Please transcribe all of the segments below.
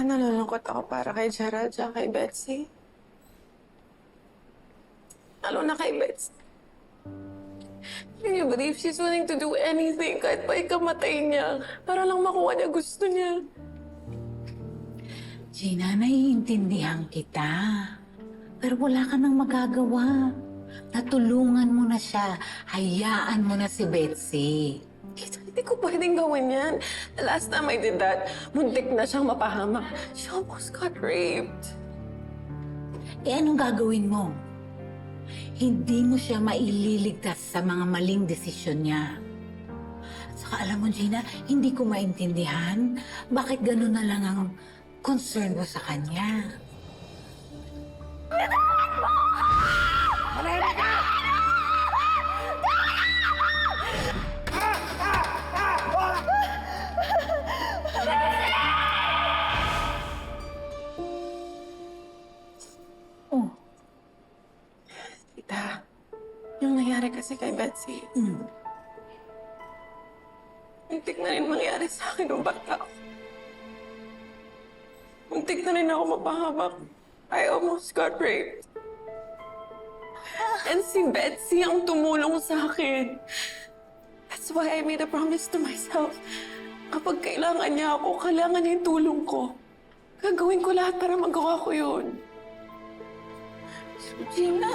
nalulungkot ako para kay Gerald at kay Betsy. Lalo na kay Betsy. Can you believe she's willing to do anything kahit pa ikamatay niya para lang makuha niya gusto niya? Gina, naiintindihan kita. Pero wala ka nang magagawa. Natulungan mo na siya. Hayaan mo na si Betsy. Hindi ko pwedeng gawin yan. The last time I did that, muntik na siyang mapahamak. She almost got raped. Eh anong gagawin mo? Hindi mo siya maililigtas sa mga maling desisyon niya. At saka alam mo, Gina, hindi ko maintindihan bakit gano'n na lang ang concern mo sa kanya. Oh. Tita, yung nangyari kasi kay Betsy, muntik na rin mangyari sa akin ng bata ko. Muntik na rin ako mapahamak. I almost got raped. And si Betsy ang tumulong sa akin. That's why I made a promise to myself. Kapag kailangan niya ako, kailangan niya yung tulong ko. Gagawin ko lahat para magawa ko yun. So, Gina,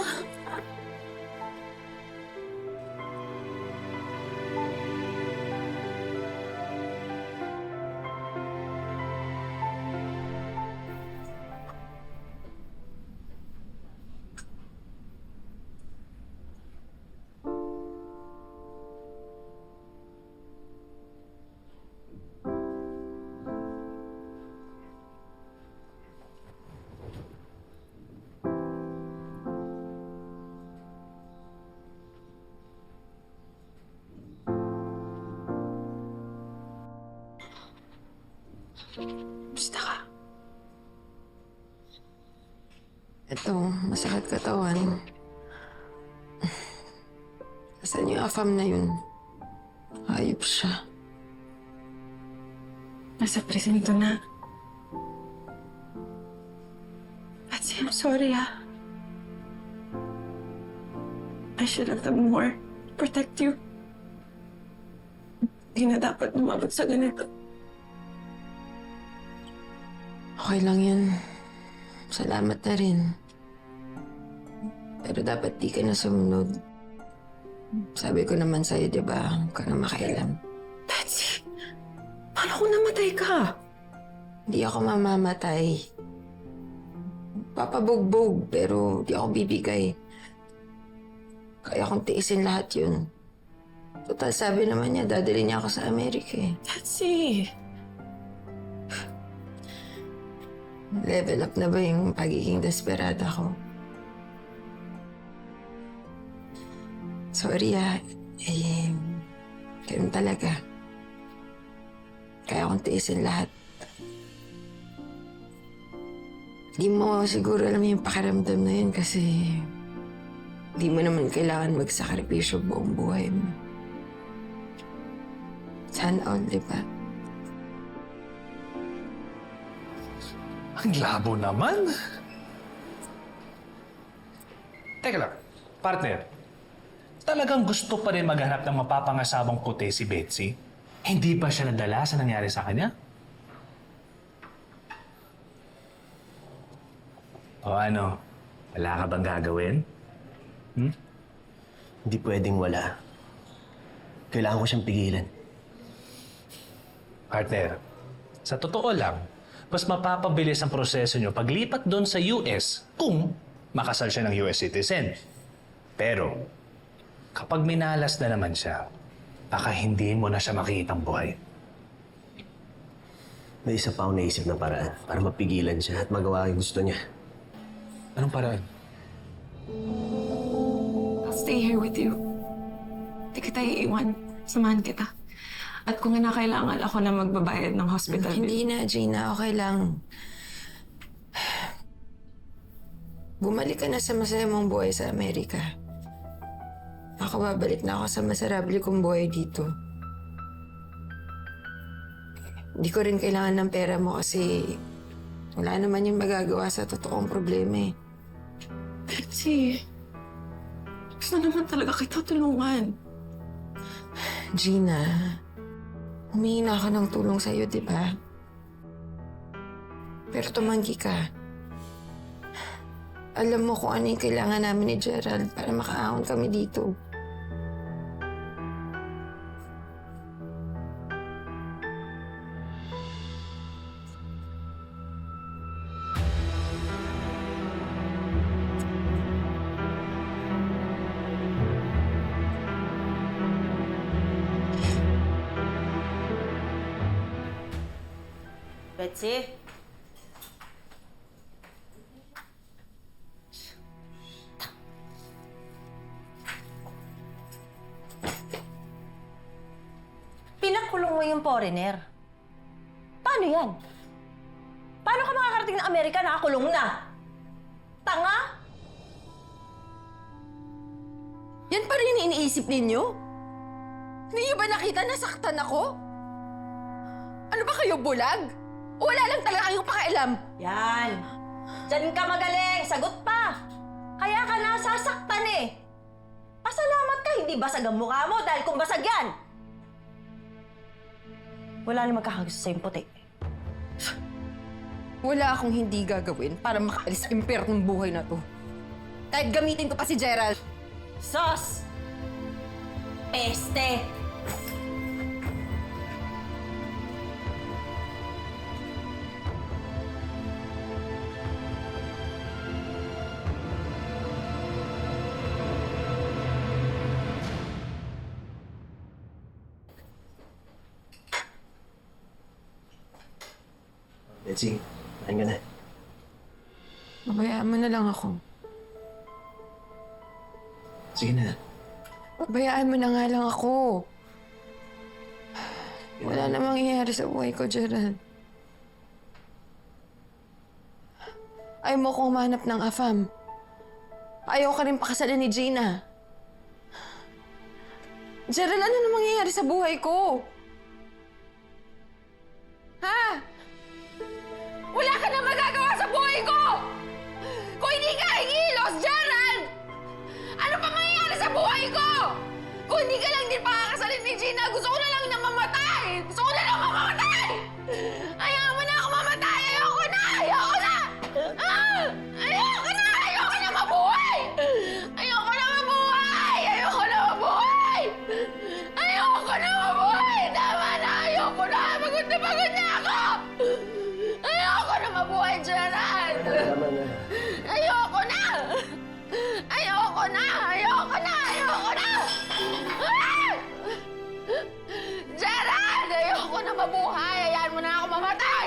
basta ka. Ito, masakit katawan. Asan yung afam na yun? Hayop siya. Nasa presinto na. Betsy, I'm sorry, I should have done more to protect you. Hindi na dapat lumabot sa ganito. Okay lang yun. Salamat na rin. Pero dapat di ka na sumunod. Sabi ko naman sa'yo, di ba? Huwag ka na makailam. Betsy, paano kung namatay ka? Hindi ako mamamatay. Papabugbog, pero di ako bibigay. Kaya kong tiisin lahat yun. Total, sabi naman niya, dadali niya ako sa Amerika eh. Betsy, Level up na ba yung pagiging desperada ko? Sorry ganun talaga. Kaya akong tiisin lahat. Di mo siguro alam yung pakiramdam na yun kasi di mo naman kailangan magsakripisyo buong buhay mo. Sana all, di ba? Ang labo naman. Teka lang, partner. Talagang gusto pa rin maghanap ng mapapangasabang puti si Betsy? Hindi pa siya nadala sa nangyari sa kanya? O ano, wala ka bang gagawin? Hindi pwedeng wala. Kailangan ko siyang pigilan. Partner, sa totoo lang, mas mapapabilis ang proseso nyo paglipat doon sa US kung makasal siya ng US citizen. Pero, kapag minalas na naman siya, baka hindi mo na siya makitang buhay. May isa pa akong naisip na paraan para mapigilan siya at magawa yung gusto niya. Anong paraan? I'll stay here with you. Di kita iiwan. Samahan kita. At kung kinakailangan ako na magbabayad ng hospital bill. Hindi na, Gina. Okay lang. Bumalik ka na sa masaya mong buhay sa Amerika. Ako babalik na ako sa masarable kong buhay dito. Hindi ko rin kailangan ng pera mo kasi Wala naman yung magagawa sa totoong problema eh. Betsy, gusto naman talaga kita tulungan. Gina, humingi na ako ng tulong sa'yo, di ba? Pero tumanggi ka. Alam mo kung ano yung kailangan namin ni Gerald para makaahon kami dito. Betsy? Pinakulong mo yung foreigner. Paano yan? Paano ka makakarating ng Amerika nakakulong na? Tanga? Yan pa rin iniisip ninyo? Hindi niyo ba nakita na saktan ako? Ano ba kayo, bulag? O wala lang talaga kayong pakialam? Yan. Diyan ka magaling. Sagot pa. Kaya ka nasasaktan eh. Pasalamat ka, hindi basag ang mukha mo dahil kung basag yan. Wala na magkakagusto sa'yong puti. Wala akong hindi gagawin para makaalis sa impyernong buhay na to. Kahit gamitin ko pa si Gerald. Sos! Peste! Betsy, kain ka na. Pabayaan mo na lang ako. Sige na. Pabayaan mo na nga lang ako. Wala namang mangyayari sa buhay ko, Gerald. Ayaw mo kong mahanap ng afam. Ayaw ka rin pakasalan ni Gina. Gerald, ano namang mangyayari sa buhay ko? Ha? Wala ka na magagawa sa buhay ko! Kung hindi ka higilos, Gerald! Ano pa mangyayari sa buhay ko? Kung hindi ka lang din pakakasalin ni Gina, gusto ko na lang na mamatay! Gusto ko na lang mamamatay! Ayaw mo na ako mamatay! Ayoko na! Ayoko na! Ah! Ayoko na! Ayoko na mabuhay! Ayoko na mabuhay! Ayoko na mabuhay! Ayoko na mabuhay! Tama na! Ayoko na! Pagod na ako! Ayoko na mabuhay, Gerald! Tama na. Ayoko na! Ayoko na! Ayoko na! Ayoko na! Ah! Gerald! Ayoko na mabuhay! Hayaan mo na ako mamatay!